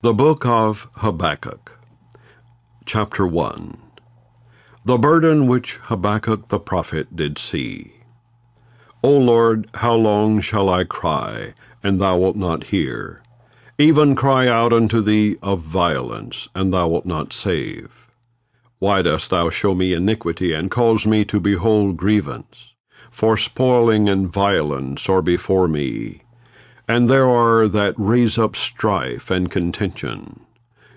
The Book of Habakkuk, Chapter 1. The burden which Habakkuk the prophet did see. O Lord, how long shall I cry, and thou wilt not hear? Even cry out unto thee of violence, and thou wilt not save. Why dost thou show me iniquity, and cause me to behold grievance? For spoiling and violence are before me, and there are that raise up strife and contention.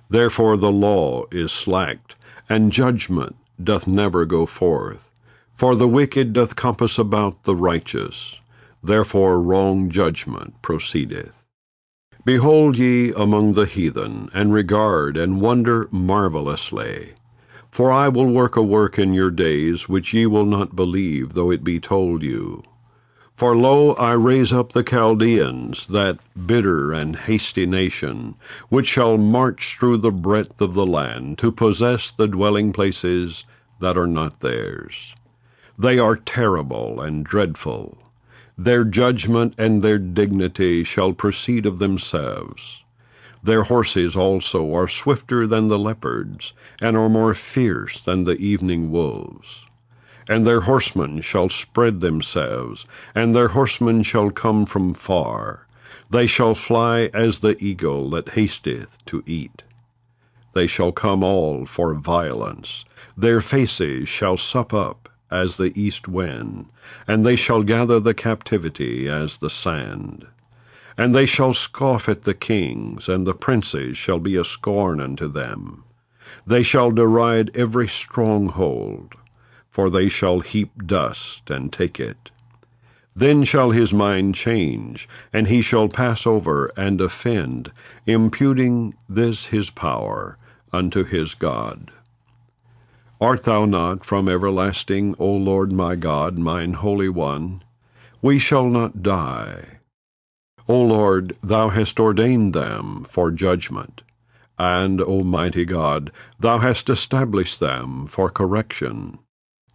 Therefore the law is slacked, and judgment doth never go forth. For the wicked doth compass about the righteous, therefore wrong judgment proceedeth. Behold ye among the heathen, and regard and wonder marvelously. For I will work a work in your days, which ye will not believe, though it be told you. For lo, I raise up the Chaldeans, that bitter and hasty nation, which shall march through the breadth of the land, to possess the dwelling places that are not theirs. They are terrible and dreadful. Their judgment and their dignity shall proceed of themselves. Their horses also are swifter than the leopards, and are more fierce than the evening wolves. And their horsemen shall spread themselves, and their horsemen shall come from far. They shall fly as the eagle that hasteth to eat. They shall come all for violence. Their faces shall sup up as the east wind, and they shall gather the captivity as the sand. And they shall scoff at the kings, and the princes shall be a scorn unto them. They shall deride every stronghold, for they shall heap dust and take it. Then shall his mind change, and he shall pass over and offend, imputing this his power unto his God. Art thou not from everlasting, O Lord my God, mine Holy One? We shall not die. O Lord, thou hast ordained them for judgment, and, O mighty God, thou hast established them for correction.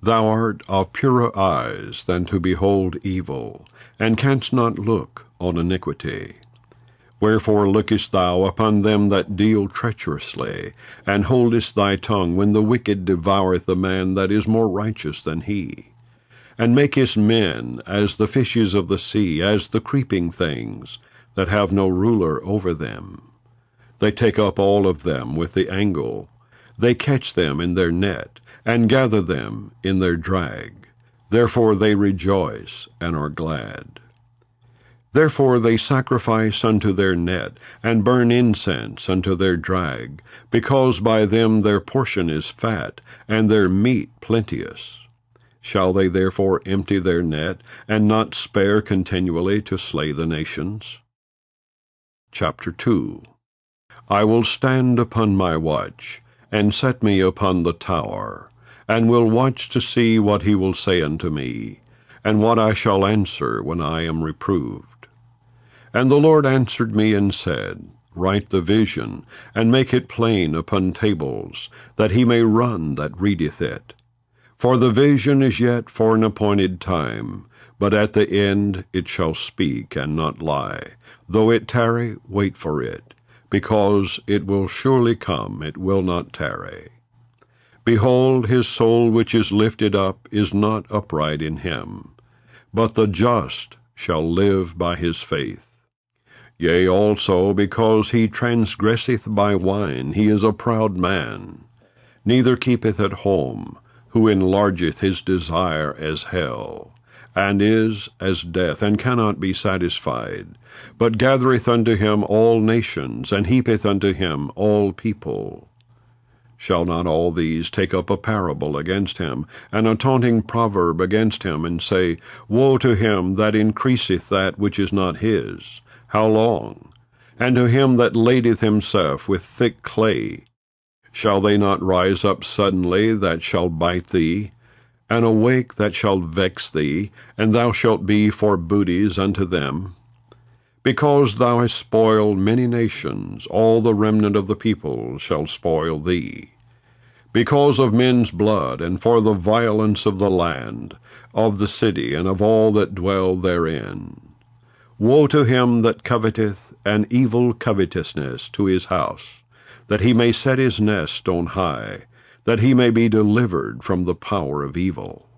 Thou art of purer eyes than to behold evil, and canst not look on iniquity. Wherefore lookest thou upon them that deal treacherously, and holdest thy tongue when the wicked devoureth a man that is more righteous than he? And makest men as the fishes of the sea, as the creeping things, that have no ruler over them. They take up all of them with the angle. They catch them in their net, and gather them in their drag. Therefore they rejoice and are glad. Therefore they sacrifice unto their net, and burn incense unto their drag, because by them their portion is fat, and their meat plenteous. Shall they therefore empty their net, and not spare continually to slay the nations? Chapter 2. I will stand upon my watch, and set me upon the tower, and will watch to see what he will say unto me, and what I shall answer when I am reproved. And the Lord answered me and said, Write the vision, and make it plain upon tables, that he may run that readeth it. For the vision is yet for an appointed time, but at the end it shall speak and not lie. Though it tarry, wait for it, because it will surely come, it will not tarry. Behold, his soul which is lifted up is not upright in him, but the just shall live by his faith. Yea, also, because he transgresseth by wine, he is a proud man, neither keepeth at home, who enlargeth his desire as hell, and is as death, and cannot be satisfied, but gathereth unto him all nations, and heapeth unto him all people. Shall not all these take up a parable against him, and a taunting proverb against him, and say, Woe to him that increaseth that which is not his! How long? And to him that ladeth himself with thick clay. Shall they not rise up suddenly that shall bite thee, and awake that shall vex thee, and thou shalt be for booties unto them? Because thou hast spoiled many nations, all the remnant of the people shall spoil thee. Because of men's blood, and for the violence of the land, of the city, and of all that dwell therein. Woe to him that coveteth an evil covetousness to his house, that he may set his nest on high, that he may be delivered from the power of evil.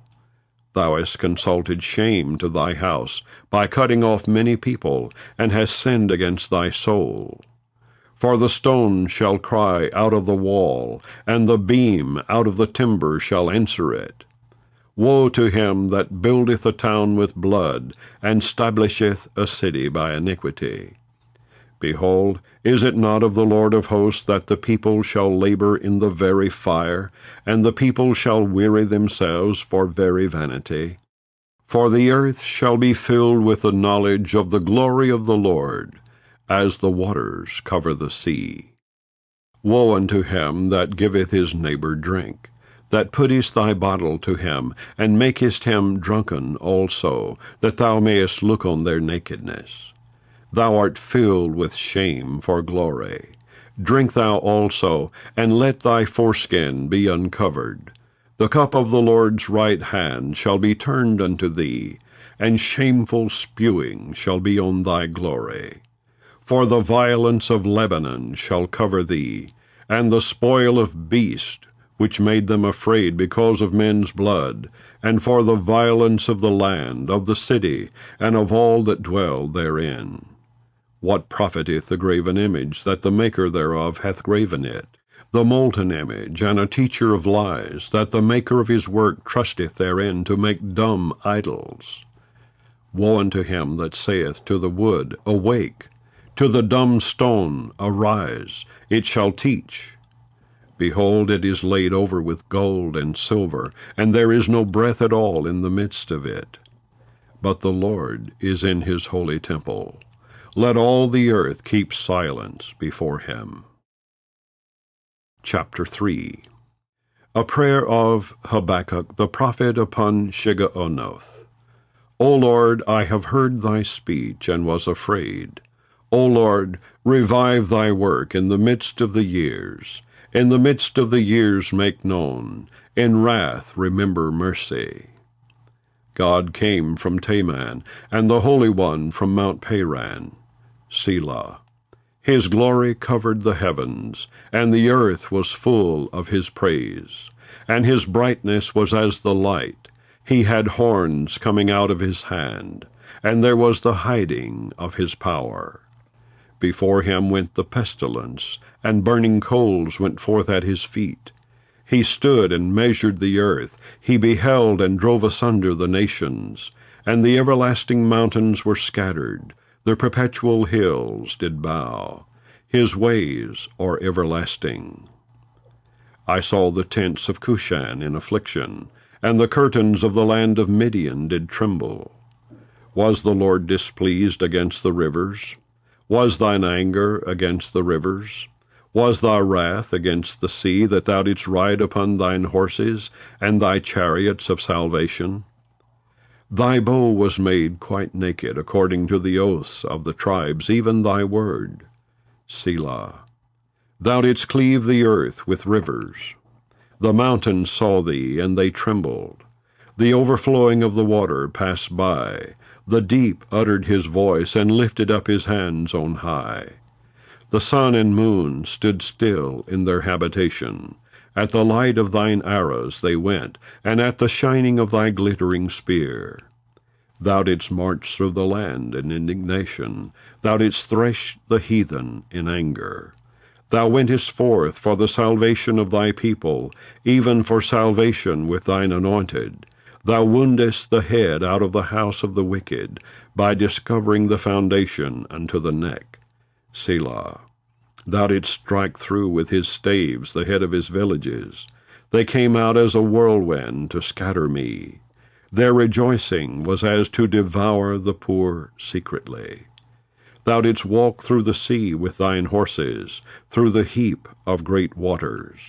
Thou hast consulted shame to thy house, by cutting off many people, and hast sinned against thy soul. For the stone shall cry out of the wall, and the beam out of the timber shall answer it. Woe to him that buildeth a town with blood, and stablisheth a city by iniquity. Behold, is it not of the Lord of hosts that the people shall labor in the very fire, and the people shall weary themselves for very vanity? For the earth shall be filled with the knowledge of the glory of the Lord, as the waters cover the sea. Woe unto him that giveth his neighbor drink, that puttest thy bottle to him, and makest him drunken also, that thou mayest look on their nakedness. Thou art filled with shame for glory. Drink thou also, and let thy foreskin be uncovered. The cup of the Lord's right hand shall be turned unto thee, and shameful spewing shall be on thy glory. For the violence of Lebanon shall cover thee, and the spoil of beast, which made them afraid because of men's blood, and for the violence of the land, of the city, and of all that dwell therein. What profiteth the graven image, that the maker thereof hath graven it? The molten image, and a teacher of lies, that the maker of his work trusteth therein to make dumb idols. Woe unto him that saith to the wood, Awake! To the dumb stone, Arise! It shall teach. Behold, it is laid over with gold and silver, and there is no breath at all in the midst of it. But the Lord is in his holy temple. Let all the earth keep silence before him. Chapter 3. A prayer of Habakkuk the prophet upon Shigionoth. O Lord, I have heard thy speech, and was afraid. O Lord, revive thy work in the midst of the years. In the midst of the years make known. In wrath remember mercy. God came from Teman, and the Holy One from Mount Paran. Selah. His glory covered the heavens, and the earth was full of his praise. And his brightness was as the light. He had horns coming out of his hand, and there was the hiding of his power. Before him went the pestilence, and burning coals went forth at his feet. He stood and measured the earth. He beheld and drove asunder the nations. And the everlasting mountains were scattered. The perpetual hills did bow. His ways are everlasting. I saw the tents of Cushan in affliction, and the curtains of the land of Midian did tremble. Was the Lord displeased against the rivers? Was thine anger against the rivers? Was thy wrath against the sea, that thou didst ride upon thine horses, and thy chariots of salvation? Thy bow was made quite naked, according to the oaths of the tribes, even thy word. Selah. Thou didst cleave the earth with rivers. The mountains saw thee, and they trembled. The overflowing of the water passed by. The deep uttered his voice, and lifted up his hands on high. The sun and moon stood still in their habitation. At the light of thine arrows they went, and at the shining of thy glittering spear. Thou didst march through the land in indignation. Thou didst thresh the heathen in anger. Thou wentest forth for the salvation of thy people, even for salvation with thine anointed. Thou woundest the head out of the house of the wicked, by discovering the foundation unto the neck. Selah. Thou didst strike through with his staves the head of his villages. They came out as a whirlwind to scatter me. Their rejoicing was as to devour the poor secretly. Thou didst walk through the sea with thine horses, through the heap of great waters.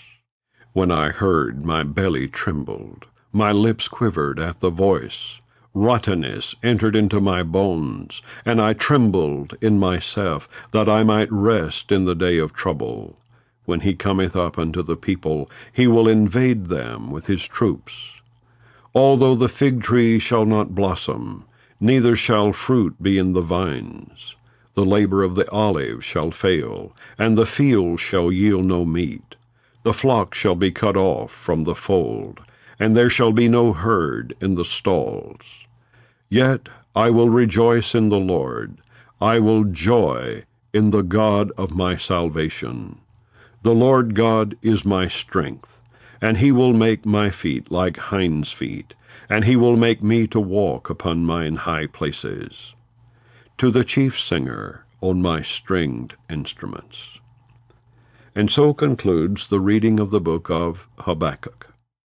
When I heard, my belly trembled. My lips quivered at the voice. Rottenness entered into my bones, and I trembled in myself, that I might rest in the day of trouble. When he cometh up unto the people, he will invade them with his troops. Although the fig tree shall not blossom, neither shall fruit be in the vines. The labor of the olive shall fail, and the field shall yield no meat. The flock shall be cut off from the fold, and there shall be no herd in the stalls. Yet I will rejoice in the Lord. I will joy in the God of my salvation. The Lord God is my strength, and he will make my feet like hinds' feet, and he will make me to walk upon mine high places. To the chief singer on my stringed instruments. And so concludes the reading of the book of Habakkuk.